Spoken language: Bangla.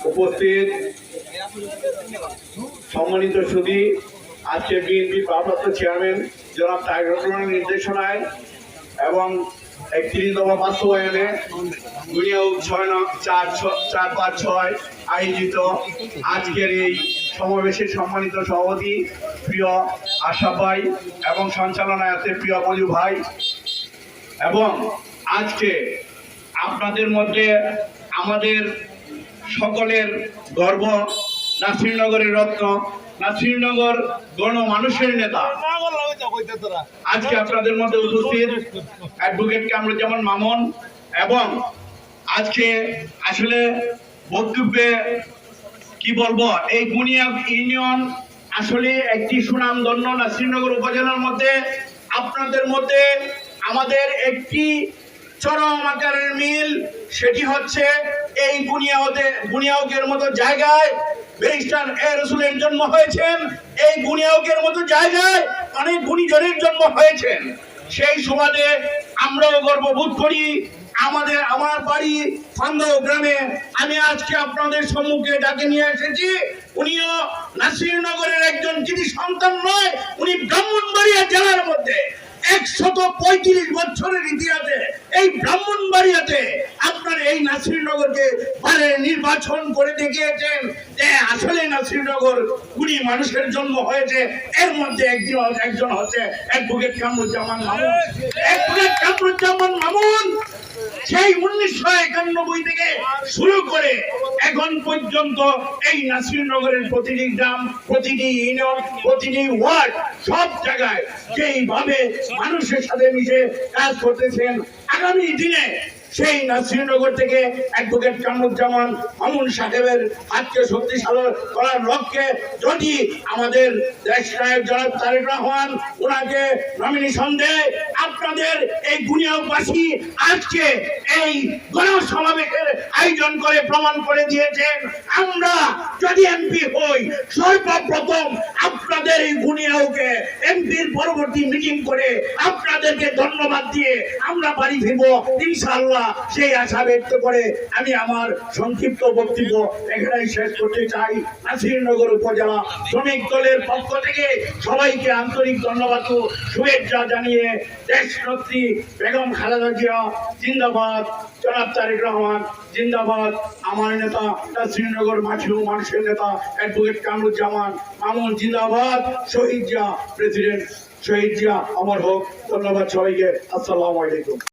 উপস্থিত সম্মানিত সুধী, আজকে বিএনপি ভারপ্রাপ্ত চেয়ারম্যান জনাব তারেক রহমানের নির্দেশনায় এবং ৩১ দফা বাস্তবায়নে দুনিয়া 4-5-6 আয়োজিত আজকের এই সমাবেশের সম্মানিত সভাপতি প্রিয় আশরাফ ভাই এবং সঞ্চালনায় আছে প্রিয় মজু ভাই, এবং আজকে আপনাদের মধ্যে আমাদের সকলের গর্ব নাসিরনগরের রত্ন, নাসিরনগর গণমানুষের নেতা আজকে আপনাদের মধ্যে উপস্থিত অ্যাডভোকেট কামরুজ্জামান মামুন। এবং আজকে আসলে বক্তব্যে কি বলবো, এই বুনিয়া ইউনিয়ন আসলে একটি সুনামধন্য নাসিরনগর উপজেলার মধ্যে আপনাদের মধ্যে আমাদের একটি চরম আকারের মিল, সেটি হচ্ছে এই বুনিয়াউকের মতো জায়গায় ব্যারিস্টার এ রসুলের জন্ম হয়েছেন, এই বুনিয়াউকের মতো জায়গায় অনেক গুণীজনের জন্ম হয়েছেন। সেই সুবাদে আমরাও গর্ববোধ করি। আমার বাড়ি ফান্দাও গ্রামে, আমি আজকে আপনাদের সম্মুখে ডাকে নিয়ে এসেছি। উনিও নাসিরনগরের একজন কৃতি সন্তান নয়, উনি ব্রাহ্মণবাড়িয়া জেলার মধ্যে 135 বছরের ইতিহাসে এই ব্রাহ্মণবাড়িয়াতে আপনার এই নাসিরনগরকে নির্বাচন করে দেখিয়েছেন যে আসলে নাসিরনগর কুড়ি মানুষের জন্ম হয়েছে। এর মধ্যে একজন হচ্ছে অ্যাডভোকেট কামরুজ্জামান মামুন। অ্যাডভোকেট কামরুজ্জামান মামুন সেই 1991 থেকে শুরু করে এখন পর্যন্ত এই নাসিরনগরের প্রতিটি গ্রাম, প্রতিটি ইউনিয়ন, প্রতিটি ওয়ার্ড, সব জায়গায় যেইভাবে মানুষের সাথে মিশে কাজ করতেছেন, আগামী দিনে সেই নাসিরনগর থেকে অ্যাডভোকেট কামরুজ্জামান মামুন সাহেবের হাতকে শক্তিশালী করার লক্ষ্যে যদি আমাদের দেশ নায়ক জনাব তারেক রহমান ওনাকে নমিনেশন দেয়, আপনাদের এই বুনিয়াদবাসী আজকে এই গণসমাবেশের আয়োজন করে প্রমাণ করে দিয়েছেন, আমরা যদি এমপি হই সর্বপ্রথম আপনাদের এই বুনিয়াদকে এমপির পরবর্তী মিটিং করে আপনাদেরকে ধন্যবাদ দিয়ে আমরা বাড়ি ফিরবো ইনশাআল্লাহ। সেই আশা ব্যক্ত করে আমি আমার সংক্ষিপ্ত বক্তব্য এখানেই শেষ করতে চাই। নাসিরনগর উপজেলা শ্রমিক দলের পক্ষ থেকে সবাইকে আন্তরিক ধন্যবাদ ও শুভেচ্ছা জানিয়ে দেশনেত্রী বেগম খালেদা জিয়া জিন্দাবাদ, জনাব তারেক রহমান জিন্দাবাদ, আমার নেতা নাসিরনগর মানুষের নেতা অ্যাডভোকেট কামরুজ্জামান মামুন জিন্দাবাদ, শহীদ জিয়া প্রেসিডেন্ট, শহীদ জিয়া অমর হোক। ধন্যবাদ সবাইকে। আসসালামু আলাইকুম।